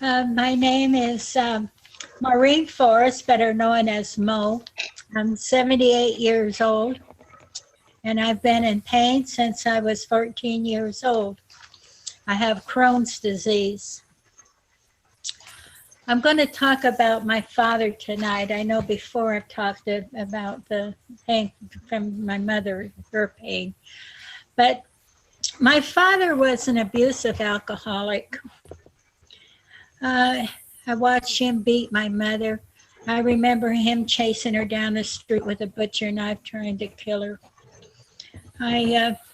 My name is Maureen Forrest, better known as Mo. I'm 78 years old, and I've been in pain since I was 14 years old. I have Crohn's disease. I'm going to talk about my father tonight. I know before I've talked about the pain from my mother, her pain, but my father was an abusive alcoholic. I watched him beat my mother. I remember him chasing her down the street with a butcher knife trying to kill her.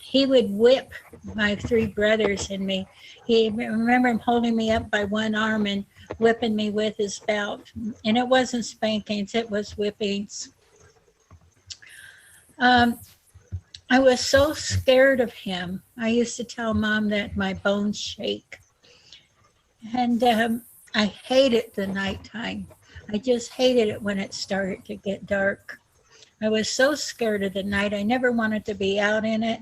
He would whip my three brothers and me. I remember him holding me up by one arm and whipping me with his belt. And it wasn't spankings, it was whippings. I was so scared of him. I used to tell Mom that my bones shake. And I hated the nighttime. I just hated it when it started to get dark. I was so scared of the night. I never wanted to be out in it.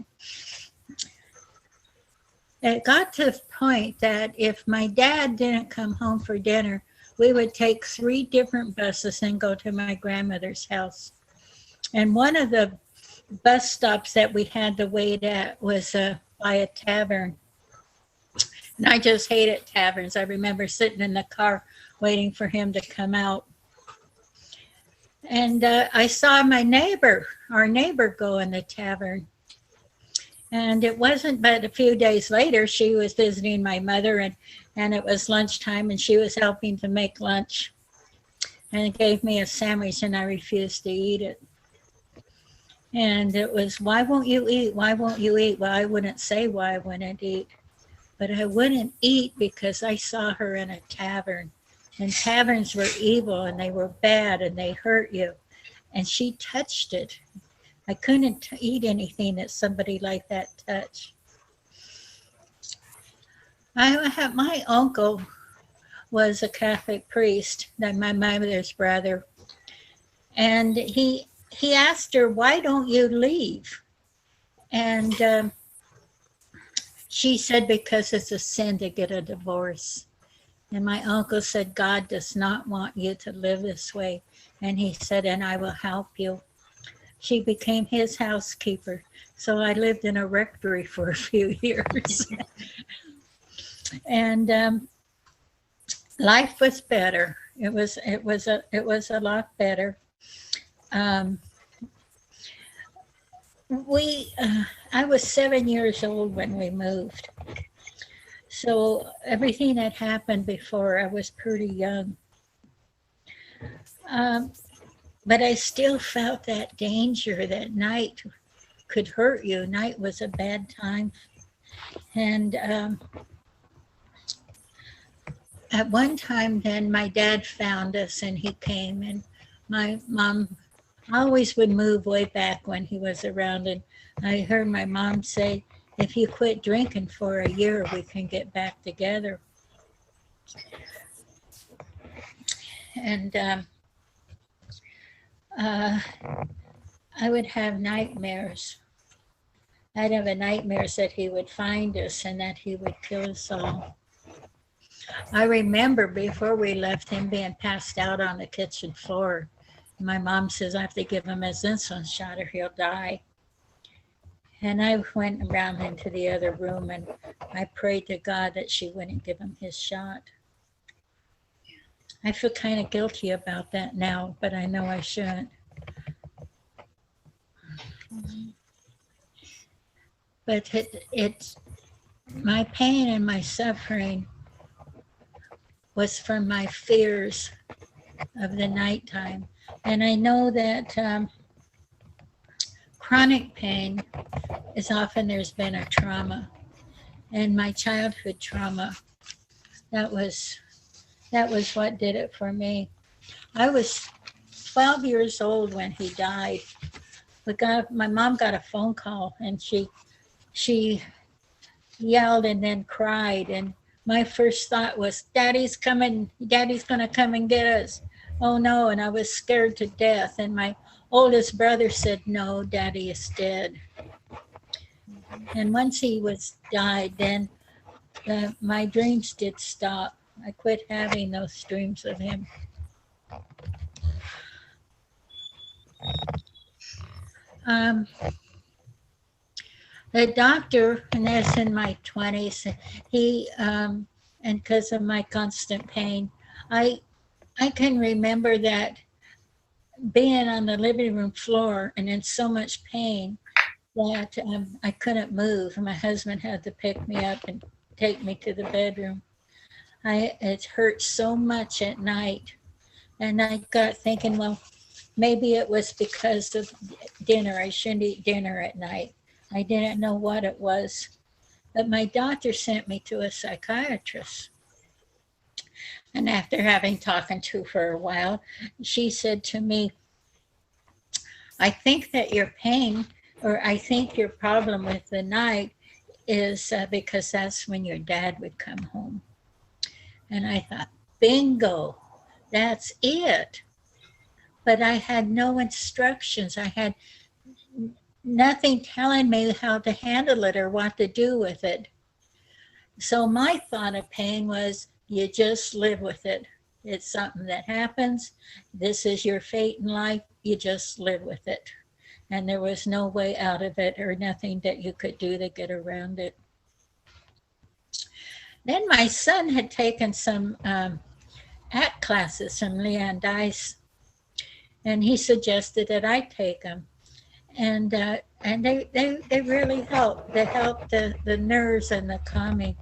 It got to the point that if my dad didn't come home for dinner, we would take 3 different buses and go to my grandmother's house. And one of the bus stops that we had to wait at was by a tavern. And I just hated taverns. I remember sitting in the car waiting for him to come out. And I saw our neighbor go in the tavern. And it wasn't but a few days later, she was visiting my mother, and it was lunchtime, and she was helping to make lunch and gave me a sandwich, and I refused to eat it. And it was, why won't you eat? Why won't you eat? Well, I wouldn't say why I wouldn't eat, but I wouldn't eat because I saw her in a tavern. And taverns were evil, and they were bad, and they hurt you. And she touched it. I couldn't eat anything that somebody like that touched. My uncle was a Catholic priest, my mother's brother. And he asked her, why don't you leave? And she said, because it's a sin to get a divorce. And my uncle said, God does not want you to live this way. And he said, and I will help you. She became his housekeeper. So I lived in a rectory for a few years. And life was better. It was a lot better. I was 7 years old when we moved. So everything that happened before, I was pretty young. But I still felt that danger that night could hurt you. Night was a bad time. And at one time then my dad found us and he came, and my mom always would move way back when he was around. And I heard my mom say, if you quit drinking for a year, we can get back together. And I would have nightmares. I'd have a nightmares that he would find us and that he would kill us all. I remember before we left him being passed out on the kitchen floor. My mom says, I have to give him his insulin shot or he'll die. And I went around into the other room and I prayed to God that she wouldn't give him his shot. I feel kind of guilty about that now, but I know I shouldn't. But it's my pain and my suffering was from my fears of the nighttime. And I know that chronic pain is often there's been a trauma. And my childhood trauma, that was what did it for me. I was 12 years old when he died. My mom got a phone call and she yelled and then cried. And my first thought was, Daddy's coming, Daddy's gonna come and get us. Oh no, and I was scared to death. And my oldest brother said, no, Daddy is dead. And once he was died, then my dreams did stop. I quit having those dreams of him. Um, the doctor, and that's in my 20s, he, and because of my constant pain, I, I can remember that being on the living room floor and in so much pain that I couldn't move. My husband had to pick me up and take me to the bedroom. It hurt so much at night. And I got thinking, well, maybe it was because of dinner. I shouldn't eat dinner at night. I didn't know what it was. But my doctor sent me to a psychiatrist. And after having talked to her for a while, she said to me, I think that your pain, or I think your problem with the night is because that's when your dad would come home. And I thought, bingo, that's it. But I had no instructions. I had nothing telling me how to handle it or what to do with it. So my thought of pain was, you just live with it. It's something that happens. This is your fate in life. You just live with it. And there was no way out of it or nothing that you could do to get around it. Then my son had taken some ACT classes from Leon Dice, and he suggested that I take them. And they really help. They help the nerves and the calming.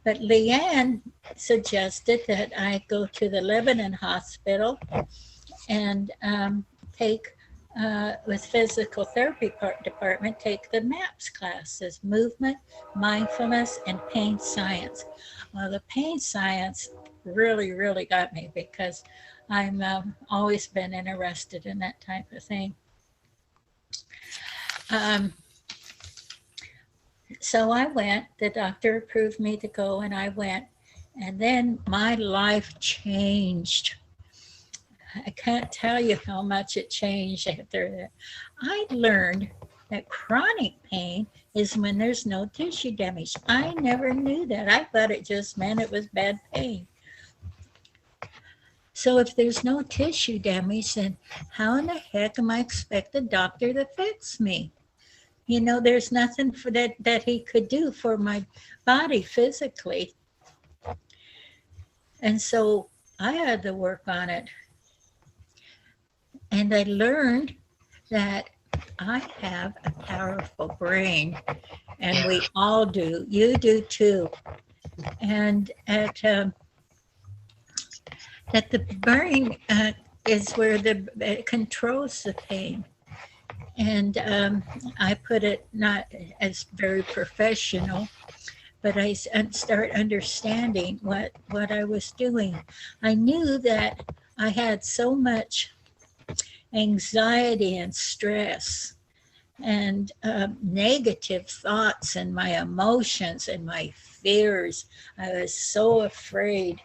But Leanne suggested that I go to the Lebanon Hospital and take, with physical therapy department, take the MAPS classes, movement, mindfulness, and pain science. Well, the pain science really, really got me because I'm always been interested in that type of thing. So I went, the doctor approved me to go, and I went. And then my life changed. I can't tell you how much it changed after that. I learned that chronic pain is when there's no tissue damage. I never knew that. I thought it just meant it was bad pain. So if there's no tissue damage, then how in the heck am I expect the doctor to fix me? You know, there's nothing for that he could do for my body physically. And so I had to work on it. And I learned that I have a powerful brain, and we all do. You do too. And that the brain is where it controls the pain. And I put it not as very professional, but I start understanding what I was doing. I knew that I had so much anxiety and stress and negative thoughts and my emotions and my fears. I was so afraid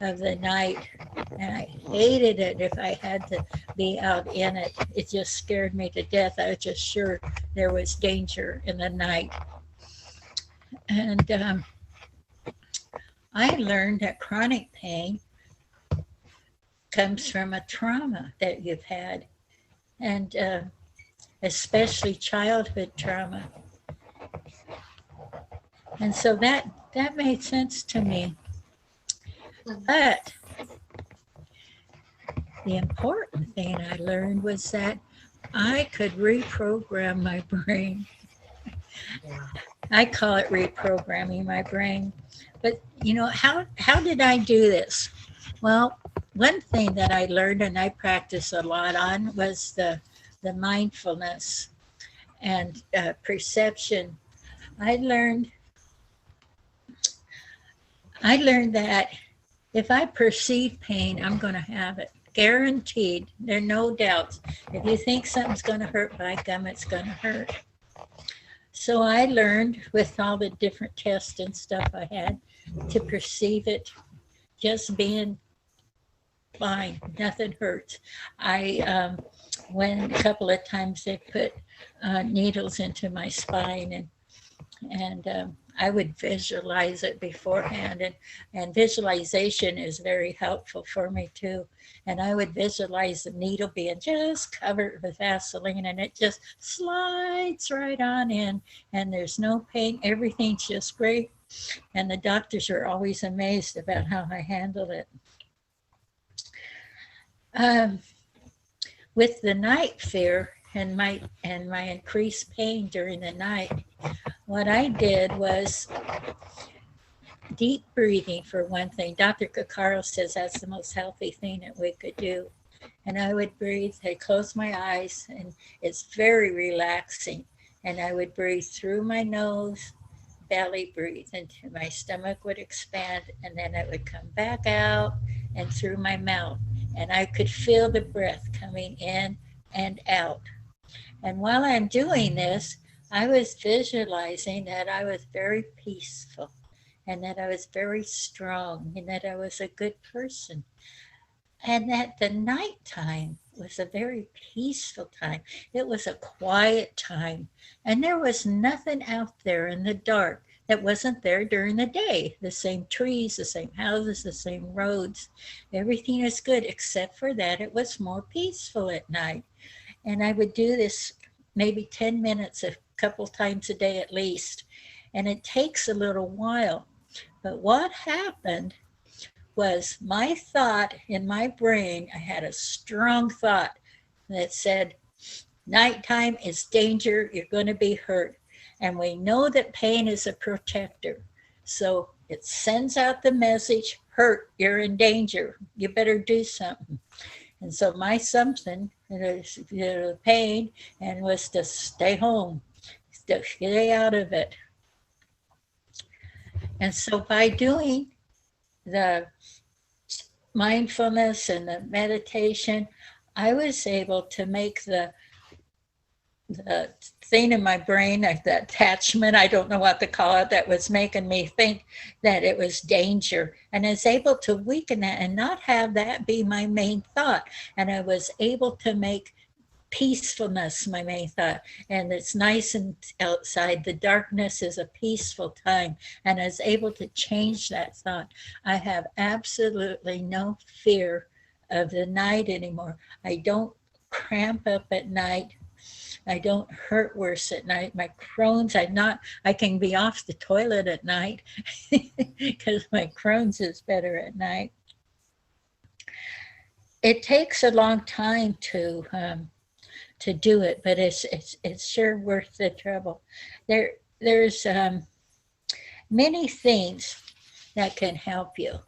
of the night, and I hated it if I had to be out in it. It just scared me to death. I was just sure there was danger in the night. And I learned that chronic pain comes from a trauma that you've had, and especially childhood trauma. And so that made sense to me. But the important thing I learned was that I could reprogram my brain. I call it reprogramming my brain. But you know, how did I do this? Well, one thing that I learned and I practiced a lot on was the mindfulness and perception. I learned that if I perceive pain, I'm going to have it. Guaranteed. There are no doubts. If you think something's going to hurt, by gum, it's going to hurt. So I learned with all the different tests and stuff I had to perceive it just being fine. Nothing hurts. I went a couple of times, they put needles into my spine, and I would visualize it beforehand, and visualization is very helpful for me too. And I would visualize the needle being just covered with Vaseline, and it just slides right on in, and there's no pain. Everything's just great. And the doctors are always amazed about how I handle it. Um, with the night fear and my increased pain during the night, what I did was deep breathing for one thing. Dr. Caccaro says that's the most healthy thing that we could do. And I would breathe, I'd close my eyes, and it's very relaxing. And I would breathe through my nose, belly breathe, and my stomach would expand, and then it would come back out and through my mouth. And I could feel the breath coming in and out. And while I'm doing this, I was visualizing that I was very peaceful and that I was very strong and that I was a good person. And that the nighttime was a very peaceful time. It was a quiet time. And there was nothing out there in the dark that wasn't there during the day. The same trees, the same houses, the same roads. Everything is good, except for that it was more peaceful at night. And I would do this maybe 10 minutes a couple times a day at least. And it takes a little while. But what happened was my thought in my brain, I had a strong thought that said, nighttime is danger, you're going to be hurt. And we know that pain is a protector. So it sends out the message, hurt, you're in danger, you better do something. And so my something, pain, and was to stay home, to stay out of it. And so by doing the mindfulness and the meditation, I was able to make the thing in my brain, like the attachment, I don't know what to call it, that was making me think that it was danger. And I was able to weaken that and not have that be my main thought. And I was able to make peacefulness my main thought. And it's nice and outside. The darkness is a peaceful time. And I was able to change that thought. I have absolutely no fear of the night anymore. I don't cramp up at night. I don't hurt worse at night. My Crohn's, I can be off the toilet at night because my Crohn's is better at night. It takes a long time to do it, but it's sure worth the trouble. There's many things that can help you.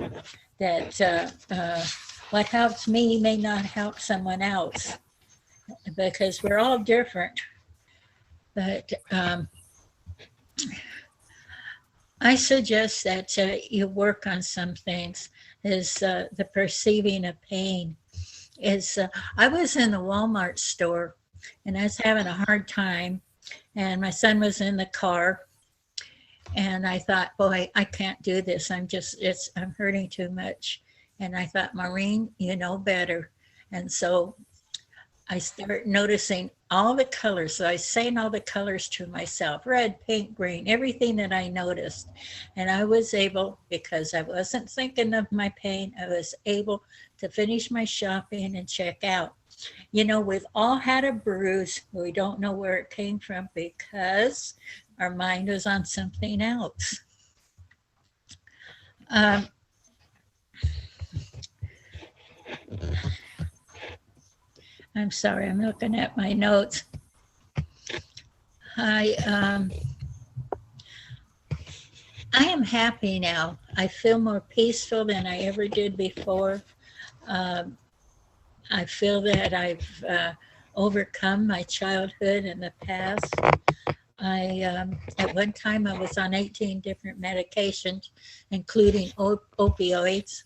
That what helps me may not help someone else, because we're all different. But I suggest that you work on some things. Is the perceiving of pain. I was in the Walmart store and I was having a hard time, and my son was in the car, and I thought, boy, I can't do this. I'm hurting too much. And I thought, Maureen, you know better. And so I start noticing all the colors. So I was saying all the colors to myself, red, pink, green, everything that I noticed. And I was able, because I wasn't thinking of my pain, I was able to finish my shopping and check out. You know, we've all had a bruise. We don't know where it came from because our mind was on something else. I'm sorry, I'm looking at my notes. I am happy now. I feel more peaceful than I ever did before. I feel that I've overcome my childhood and the past. At one time, I was on 18 different medications, including opioids.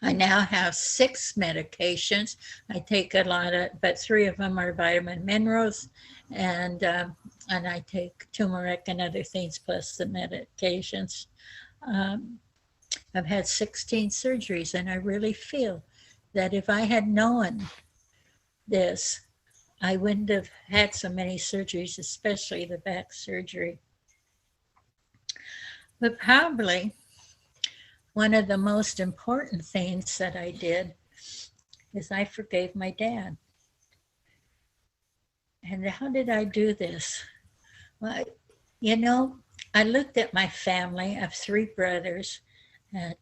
I now have 6 medications. I take a lot of, but 3 of them are vitamin minerals, and I take turmeric and other things plus the medications. I've had 16 surgeries, and I really feel that if I had known this, I wouldn't have had so many surgeries, especially the back surgery. But probably one of the most important things that I did is I forgave my dad. And how did I do this? Well, you know, I looked at my family. I have three brothers.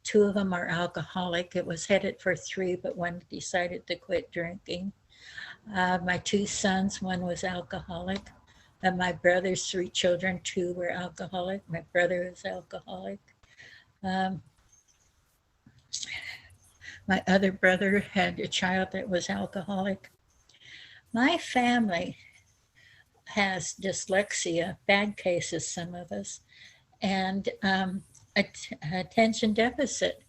Two of them are alcoholic. It was headed for three, but one decided to quit drinking. My two sons, one was alcoholic. My brother's three children, two were alcoholic. My brother is alcoholic. Um, my other brother had a child that was alcoholic. My family has dyslexia, bad cases, some of us, and attention deficit.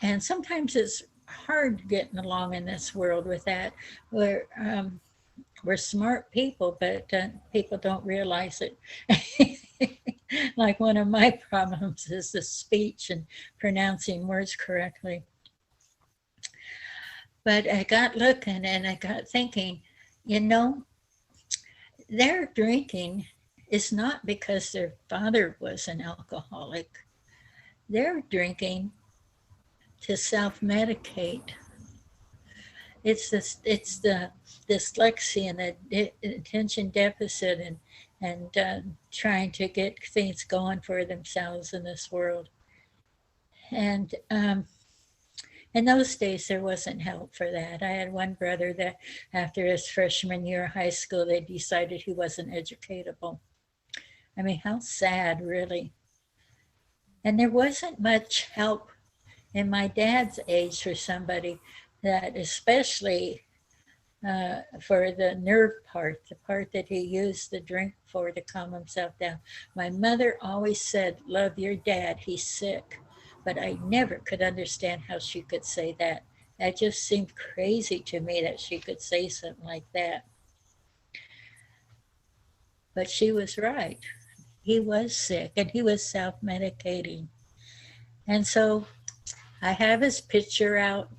And sometimes it's hard getting along in this world with that. We're smart people, but people don't realize it. Like one of my problems is the speech and pronouncing words correctly. But I got looking and I got thinking, you know, their drinking is not because their father was an alcoholic. They're drinking to self-medicate. It's the dyslexia and the attention deficit and trying to get things going for themselves in this world. And in those days, there wasn't help for that. I had one brother that after his freshman year of high school, they decided he wasn't educatable. I mean, how sad, really. And there wasn't much help in my dad's age for somebody that, especially for the nerve part, the part that he used the drink for to calm himself down. My mother always said, "Love your dad, he's sick." But I never could understand how she could say that. That just seemed crazy to me that she could say something like that. But she was right. He was sick and he was self medicating. And so I have his picture out.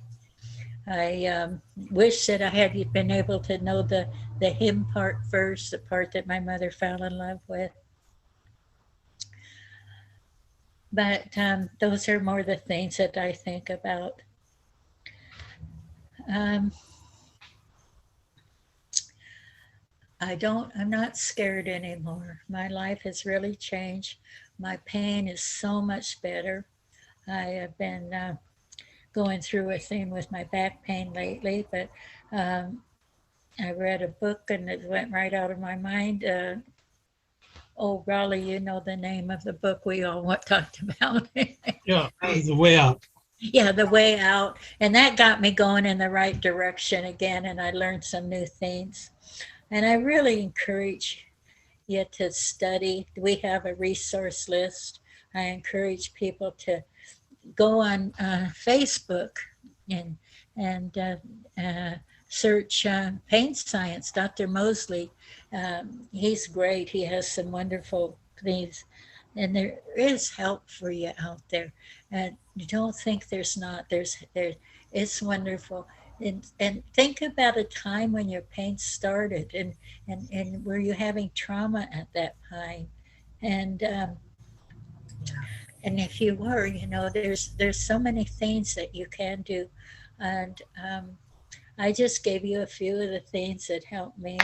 I wish that I had been able to know the him part first, the part that my mother fell in love with. But those are more the things that I think about. Um, I'm not scared anymore. My life has really changed. My pain is so much better. I have been going through a thing with my back pain lately, but um, I read a book and it went right out of my mind. Oh, Raleigh, you know the name of the book we all talked about. Yeah, the way out. Yeah, The Way Out. And that got me going in the right direction again, and I learned some new things. And I really encourage you to study. We have a resource list. I encourage people to go on Facebook and and search pain science. Dr. Mosley, he's great. He has some wonderful things, and there is help for you out there. And you don't think there's not. There. It's wonderful. And think about a time when your pain started, and were you having trauma at that time, and and if you were, you know, there's so many things that you can do, and I just gave you a few of the things that helped me.